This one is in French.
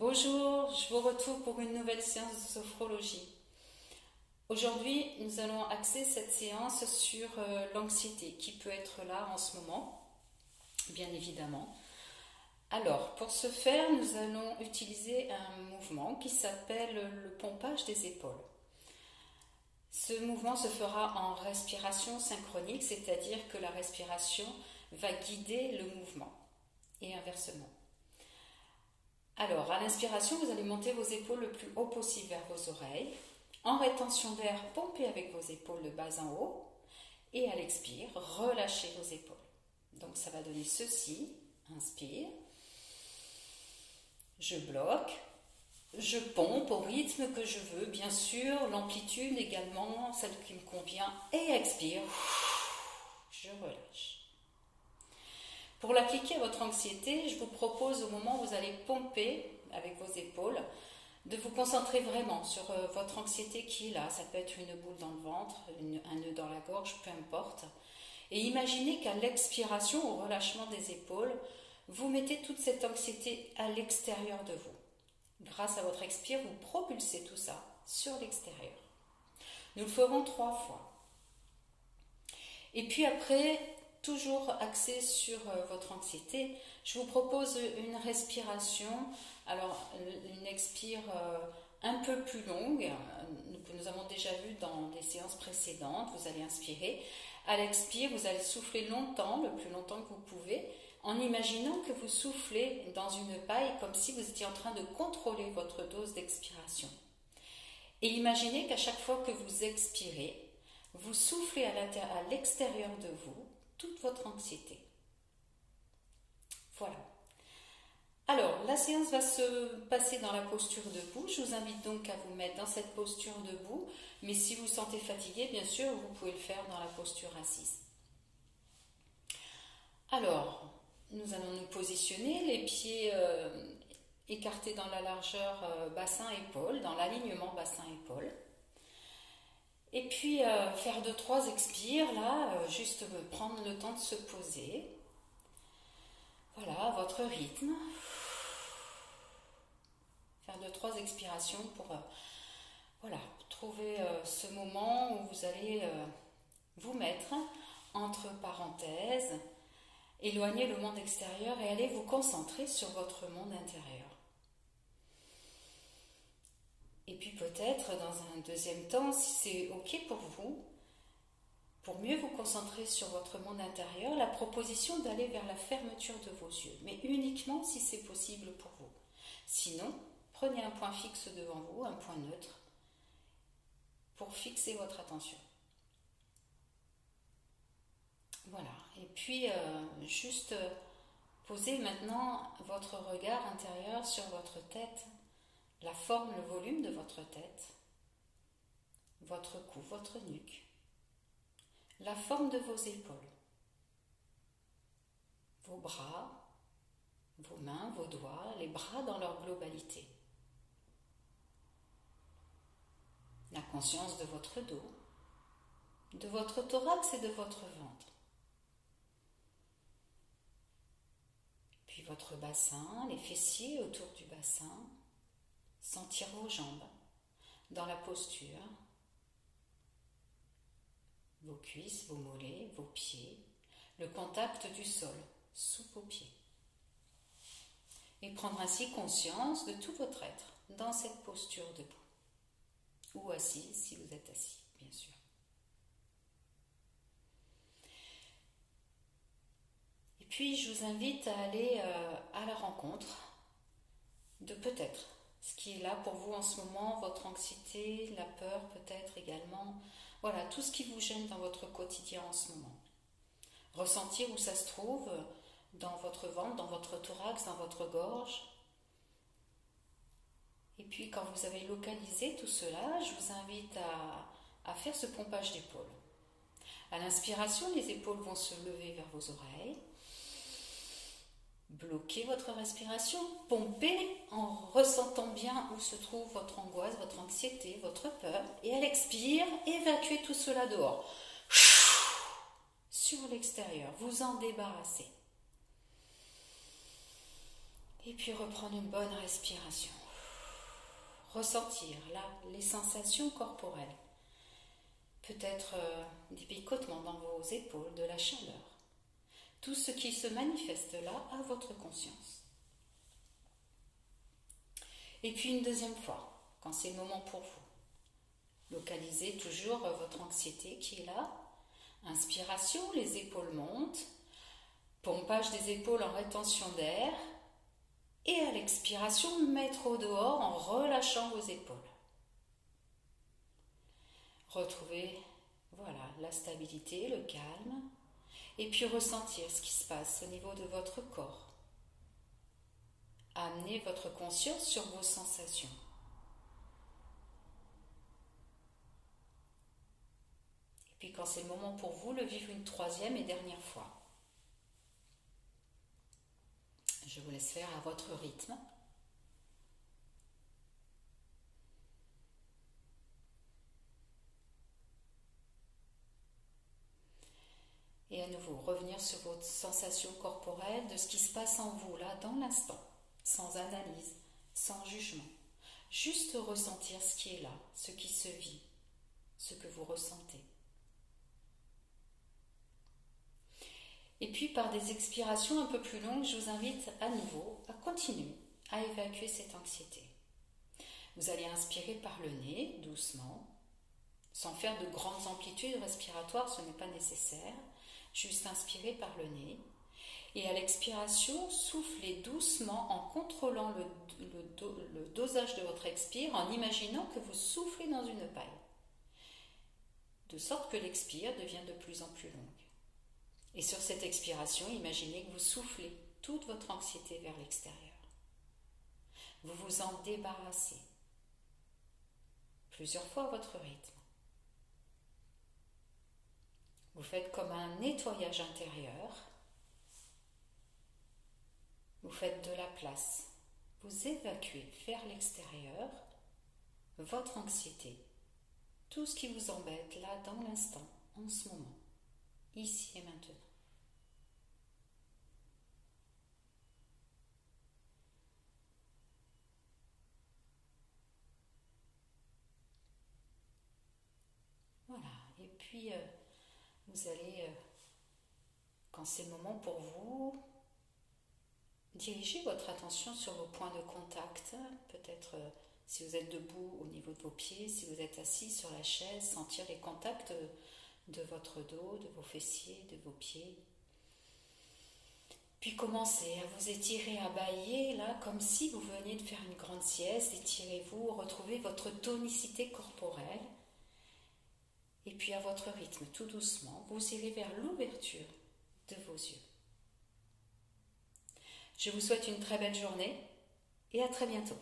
Bonjour, je vous retrouve pour une nouvelle séance de sophrologie. Aujourd'hui, nous allons axer cette séance sur l'anxiété qui peut être là en ce moment, bien évidemment. Alors, pour ce faire, nous allons utiliser un mouvement qui s'appelle le pompage des épaules. Ce mouvement se fera en respiration synchronique, c'est-à-dire que la respiration va guider le mouvement et inversement. Alors, à l'inspiration, vous allez monter vos épaules le plus haut possible vers vos oreilles. En rétention d'air, pompez avec vos épaules de bas en haut. Et à l'expire, relâchez vos épaules. Donc, ça va donner ceci. Inspire. Je bloque. Je pompe au rythme que je veux, bien sûr. L'amplitude également, celle qui me convient. Et expire. Je relâche. Pour l'appliquer à votre anxiété, je vous propose au moment où vous allez pomper avec vos épaules, de vous concentrer vraiment sur votre anxiété qui est là. Ça peut être une boule dans le ventre, un nœud dans la gorge, peu importe. Et imaginez qu'à l'expiration, au relâchement des épaules, vous mettez toute cette anxiété à l'extérieur de vous. Grâce à votre expire, vous propulsez tout ça sur l'extérieur. Nous le ferons 3 fois. Et puis après, toujours axé sur votre anxiété, je vous propose une respiration, alors une expire un peu plus longue, que nous avons déjà vu dans des séances précédentes. Vous allez inspirer, à l'expire vous allez souffler longtemps, le plus longtemps que vous pouvez, en imaginant que vous soufflez dans une paille comme si vous étiez en train de contrôler votre dose d'expiration. Et imaginez qu'à chaque fois que vous expirez, vous soufflez à l'extérieur de vous toute votre anxiété. Voilà. Alors, la séance va se passer dans la posture debout. Je vous invite donc à vous mettre dans cette posture debout. Mais si vous vous sentez fatigué, bien sûr, vous pouvez le faire dans la posture assise. Alors, nous allons nous positionner, les pieds écartés dans la largeur bassin-épaule, dans l'alignement bassin-épaule. Et puis, faire 2-3 expires, là, juste prendre le temps de se poser. Voilà, à votre rythme. Faire 2-3 expirations pour trouver ce moment où vous allez vous mettre entre parenthèses, éloigner le monde extérieur et aller vous concentrer sur votre monde intérieur. Et puis peut-être dans un deuxième temps, si c'est ok pour vous, pour mieux vous concentrer sur votre monde intérieur, la proposition d'aller vers la fermeture de vos yeux, mais uniquement si c'est possible pour vous. Sinon, prenez un point fixe devant vous, un point neutre, pour fixer votre attention. Voilà, et puis juste posez maintenant votre regard intérieur sur votre tête, la forme, le volume de votre tête, votre cou, votre nuque, la forme de vos épaules, vos bras, vos mains, vos doigts, les bras dans leur globalité, la conscience de votre dos, de votre thorax et de votre ventre, puis votre bassin, les fessiers autour du bassin, sentir vos jambes dans la posture, vos cuisses, vos mollets, vos pieds, le contact du sol sous vos pieds. Et prendre ainsi conscience de tout votre être dans cette posture debout. Ou assis si vous êtes assis, bien sûr. Et puis je vous invite à aller à la rencontre de peut-être ce qui est là pour vous en ce moment, votre anxiété, la peur peut-être également. Voilà, tout ce qui vous gêne dans votre quotidien en ce moment. Ressentir où ça se trouve, dans votre ventre, dans votre thorax, dans votre gorge. Et puis quand vous avez localisé tout cela, je vous invite à faire ce pompage d'épaule. À l'inspiration, les épaules vont se lever vers vos oreilles. Bloquez votre respiration, pompez en ressentant bien où se trouve votre angoisse, votre anxiété, votre peur. Et à l'expire, évacuez tout cela dehors. Sur l'extérieur, vous en débarrassez. Et puis reprendre une bonne respiration. Ressentir là les sensations corporelles. Peut-être des picotements dans vos épaules, de la chaleur. Tout ce qui se manifeste là à votre conscience. Et puis une deuxième fois, quand c'est le moment pour vous. Localisez toujours votre anxiété qui est là. Inspiration, les épaules montent. Pompage des épaules en rétention d'air. Et à l'expiration, mettre au dehors en relâchant vos épaules. Retrouvez la stabilité, le calme. Et puis ressentir ce qui se passe au niveau de votre corps. Amenez votre conscience sur vos sensations. Et puis quand c'est le moment pour vous, le vivre une troisième et dernière fois. Je vous laisse faire à votre rythme. Et à nouveau, revenir sur vos sensations corporelles, de ce qui se passe en vous, là, dans l'instant, sans analyse, sans jugement. Juste ressentir ce qui est là, ce qui se vit, ce que vous ressentez. Et puis, par des expirations un peu plus longues, je vous invite à nouveau à continuer à évacuer cette anxiété. Vous allez inspirer par le nez, doucement, sans faire de grandes amplitudes respiratoires, ce n'est pas nécessaire. Juste inspirer par le nez. Et à l'expiration, soufflez doucement en contrôlant le dosage de votre expire, en imaginant que vous soufflez dans une paille. De sorte que l'expire devient de plus en plus longue. Et sur cette expiration, imaginez que vous soufflez toute votre anxiété vers l'extérieur. Vous vous en débarrassez. Plusieurs fois à votre rythme. Vous faites comme un nettoyage intérieur. Vous faites de la place. Vous évacuez vers l'extérieur votre anxiété. Tout ce qui vous embête là dans l'instant, en ce moment, ici et maintenant. Voilà. Et puis, vous allez, quand c'est le moment pour vous, dirigez votre attention sur vos points de contact. Peut-être si vous êtes debout au niveau de vos pieds, si vous êtes assis sur la chaise, sentir les contacts de votre dos, de vos fessiers, de vos pieds. Puis commencez à vous étirer, à bâiller, là, comme si vous veniez de faire une grande sieste. Étirez-vous, retrouvez votre tonicité corporelle. Et puis à votre rythme, tout doucement, vous irez vers l'ouverture de vos yeux. Je vous souhaite une très belle journée et à très bientôt.